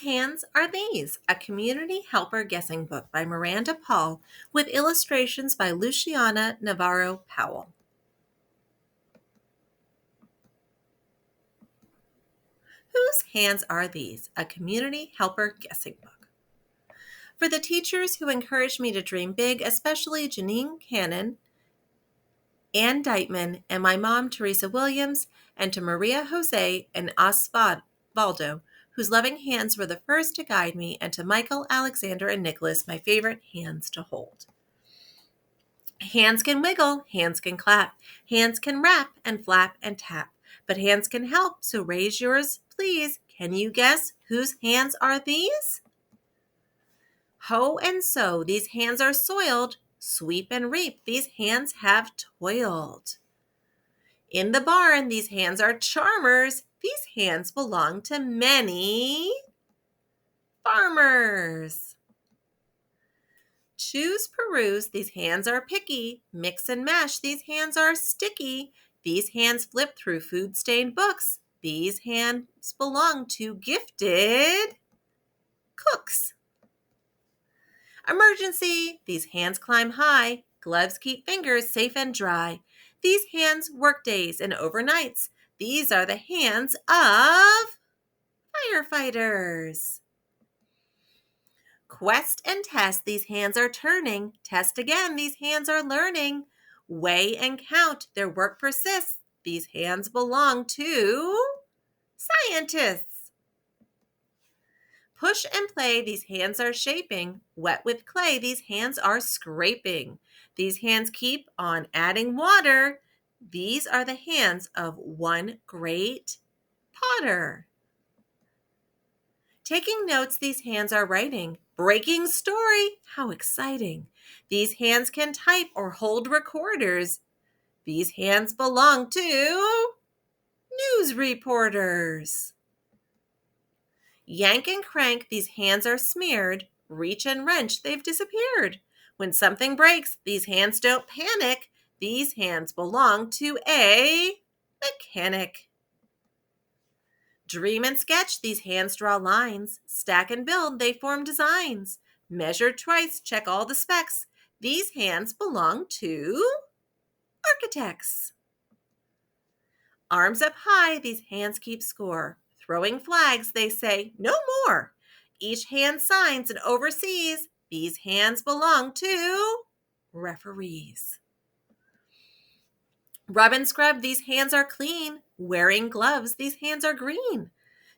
Hands Are These? A Community Helper Guessing Book by Miranda Paul with illustrations by Luciana Navarro Powell. Whose Hands Are These? A Community Helper Guessing Book. For the teachers who encouraged me to dream big, especially Janine Cannon, Ann Deitman, and my mom, Teresa Williams, and to Maria Jose and Osvaldo, whose loving hands were the first to guide me, and to Michael, Alexander, and Nicholas, my favorite hands to hold. Hands can wiggle, hands can clap, hands can rap and flap and tap, but hands can help, so raise yours, please. Can you guess whose hands are these? Hoe and sow, these hands are soiled. Sweep and reap, these hands have toiled. In the barn, these hands are charmers. These hands belong to many farmers. Choose, peruse, these hands are picky. Mix and mash, these hands are sticky. These hands flip through food-stained books. These hands belong to gifted cooks. Emergency, these hands climb high. Gloves keep fingers safe and dry. These hands work days and overnights. These are the hands of firefighters. Quest and test, these hands are turning. Test again, these hands are learning. Weigh and count, their work persists. These hands belong to scientists. Push and play, these hands are shaping. Wet with clay, these hands are scraping. These hands keep on adding water. These are the hands of one great potter. Taking notes, these hands are writing. Breaking story, how exciting. These hands can type or hold recorders. These hands belong to news reporters. Yank and crank, these hands are smeared. Reach and wrench, they've disappeared. When something breaks, these hands don't panic. These hands belong to a mechanic. Dream and sketch, these hands draw lines. Stack and build, they form designs. Measure twice, check all the specs. These hands belong to architects. Arms up high, these hands keep score. Throwing flags, they say, no more. Each hand signs and oversees. These hands belong to referees. Rub and scrub, these hands are clean. Wearing gloves, these hands are green.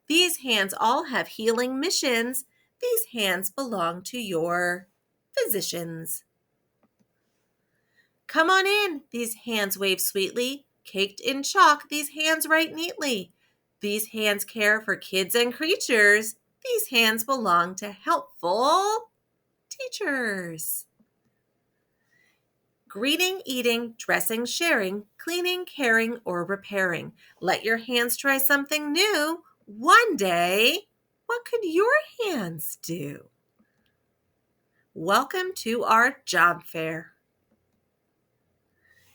These hands all have healing missions. These hands belong to your physicians. Come on in, these hands wave sweetly. Caked in chalk, these hands write neatly. These hands care for kids and creatures. These hands belong to helpful teachers. Greeting, eating, dressing, sharing, cleaning, caring, or repairing. Let your hands try something new. One day, what could your hands do? Welcome to our job fair.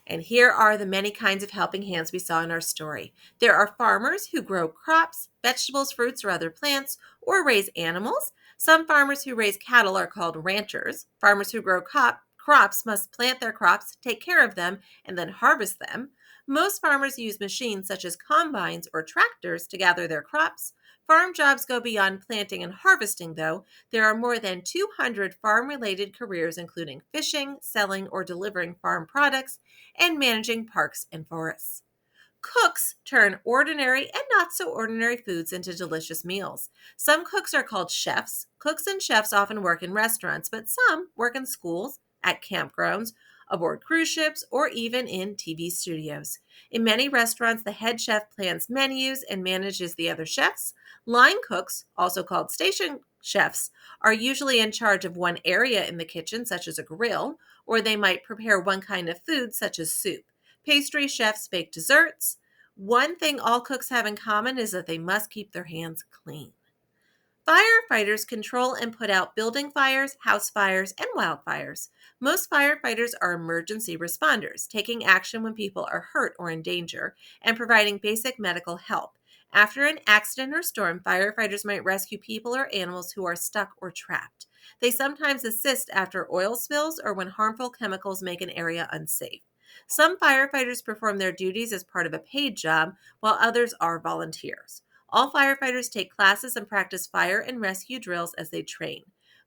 And here are the many kinds of helping hands we saw in our story. There are farmers who grow crops, vegetables, fruits, or other plants, or raise animals. Some farmers who raise cattle are called ranchers. Farmers who grow crops must plant their crops, take care of them, and then harvest them. Most farmers use machines such as combines or tractors to gather their crops. Farm jobs go beyond planting and harvesting, though. There are more than 200 farm-related careers, including fishing, selling or delivering farm products, and managing parks and forests. Cooks turn ordinary and not so ordinary foods into delicious meals. Some cooks are called chefs. Cooks and chefs often work in restaurants, but some work in schools, at campgrounds, aboard cruise ships, or even in TV studios. In many restaurants, the head chef plans menus and manages the other chefs. Line cooks, also called station chefs, are usually in charge of one area in the kitchen, such as a grill, or they might prepare one kind of food, such as soup. Pastry chefs bake desserts. One thing all cooks have in common is that they must keep their hands clean. Firefighters control and put out building fires, house fires, and wildfires. Most firefighters are emergency responders, taking action when people are hurt or in danger, and providing basic medical help. After an accident or storm, firefighters might rescue people or animals who are stuck or trapped. They sometimes assist after oil spills or when harmful chemicals make an area unsafe. Some firefighters perform their duties as part of a paid job, while others are volunteers. All firefighters take classes and practice fire and rescue drills as they train.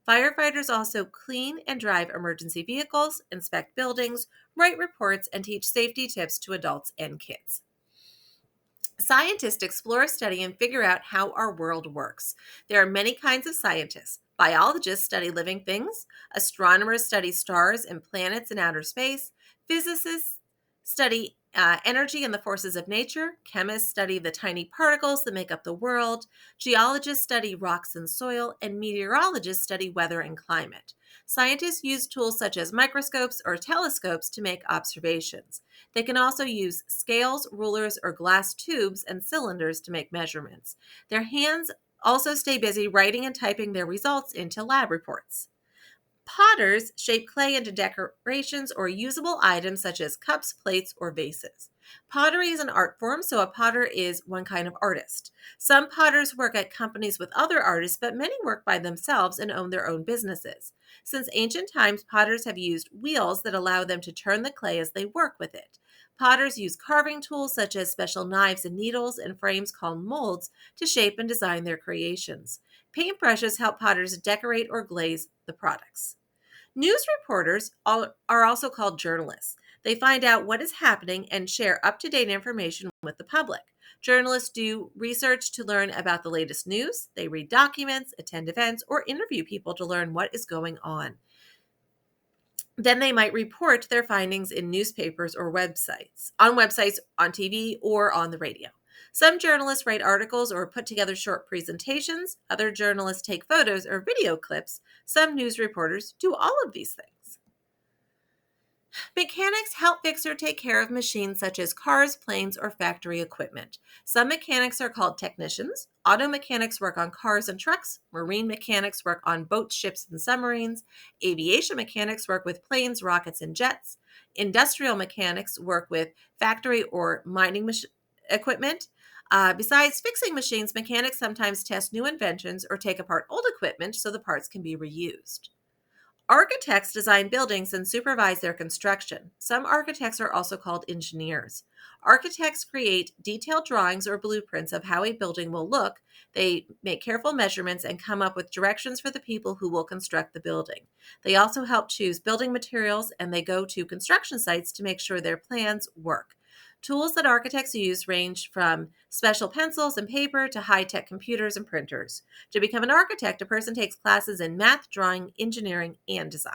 Firefighters also clean and drive emergency vehicles, inspect buildings, write reports, and teach safety tips to adults and kids. Scientists explore, study, and figure out how our world works. There are many kinds of scientists. Biologists study living things, astronomers study stars and planets in outer space, physicists study energy and the forces of nature, chemists study the tiny particles that make up the world, geologists study rocks and soil, and meteorologists study weather and climate. Scientists use tools such as microscopes or telescopes to make observations. They can also use scales, rulers, or glass tubes and cylinders to make measurements. Their hands also stay busy writing and typing their results into lab reports. Potters shape clay into decorations or usable items such as cups, plates, or vases. Pottery is an art form, so a potter is one kind of artist. Some potters work at companies with other artists, but many work by themselves and own their own businesses. Since ancient times, potters have used wheels that allow them to turn the clay as they work with it. Potters use carving tools such as special knives and needles and frames called molds to shape and design their creations. Paintbrushes help potters decorate or glaze the products. News reporters are also called journalists. They find out what is happening and share up-to-date information with the public. Journalists do research to learn about the latest news. They read documents, attend events, or interview people to learn what is going on. Then they might report their findings in newspapers or websites, on TV, or on the radio. Some journalists write articles or put together short presentations. Other journalists take photos or video clips. Some news reporters do all of these things. Mechanics help fix or take care of machines such as cars, planes, or factory equipment. Some mechanics are called technicians. Auto mechanics work on cars and trucks. Marine mechanics work on boats, ships, and submarines. Aviation mechanics work with planes, rockets, and jets. Industrial mechanics work with factory or mining equipment. Besides fixing machines, mechanics sometimes test new inventions or take apart old equipment so the parts can be reused. Architects design buildings and supervise their construction. Some architects are also called engineers. Architects create detailed drawings or blueprints of how a building will look. They make careful measurements and come up with directions for the people who will construct the building. They also help choose building materials, and they go to construction sites to make sure their plans work. Tools that architects use range from special pencils and paper to high-tech computers and printers. To become an architect, a person takes classes in math, drawing, engineering, and design.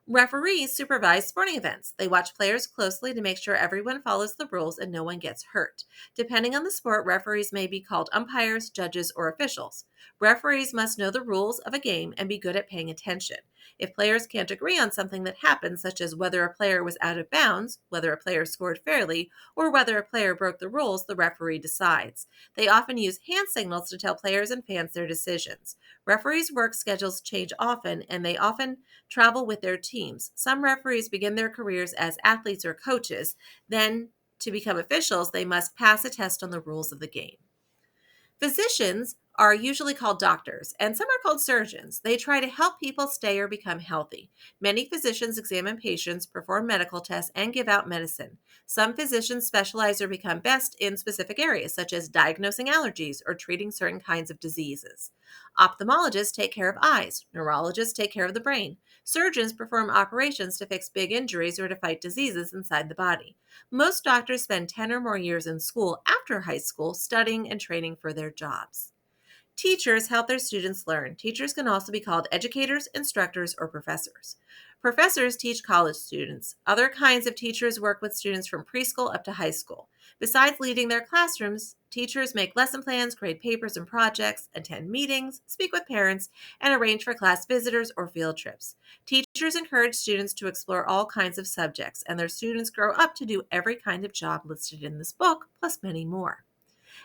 Referees supervise sporting events. They watch players closely to make sure everyone follows the rules and no one gets hurt. Depending on the sport, referees may be called umpires, judges, or officials. Referees must know the rules of a game and be good at paying attention. If players can't agree on something that happened, such as whether a player was out of bounds, whether a player scored fairly, or whether a player broke the rules, the referee decides. They often use hand signals to tell players and fans their decisions. Referees' work schedules change often, and they often travel with their teams. Some referees begin their careers as athletes or coaches. Then, to become officials, they must pass a test on the rules of the game. Physicians are usually called doctors, and some are called surgeons. They try to help people stay or become healthy. Many physicians examine patients, perform medical tests, and give out medicine. Some physicians specialize or become best in specific areas, such as diagnosing allergies or treating certain kinds of diseases. Ophthalmologists take care of eyes. Neurologists take care of the brain. Surgeons perform operations to fix big injuries or to fight diseases inside the body. Most doctors spend 10 or more years in school after high school studying and training for their jobs. Teachers help their students learn. Teachers can also be called educators, instructors, or professors. Professors teach college students. Other kinds of teachers work with students from preschool up to high school. Besides leading their classrooms, teachers make lesson plans, grade papers and projects, attend meetings, speak with parents, and arrange for class visitors or field trips. Teachers encourage students to explore all kinds of subjects, and their students grow up to do every kind of job listed in this book, plus many more.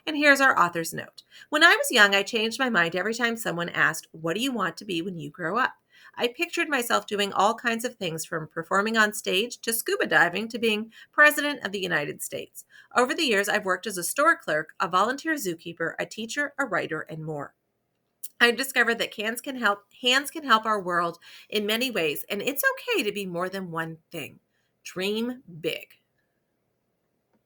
And here's our author's note. When I was young, I changed my mind every time someone asked, "What do you want to be when you grow up?" I pictured myself doing all kinds of things from performing on stage to scuba diving to being President of the United States. Over the years, I've worked as a store clerk, a volunteer zookeeper, a teacher, a writer, and more. I've discovered that hands can help our world in many ways, and it's okay to be more than one thing. Dream big.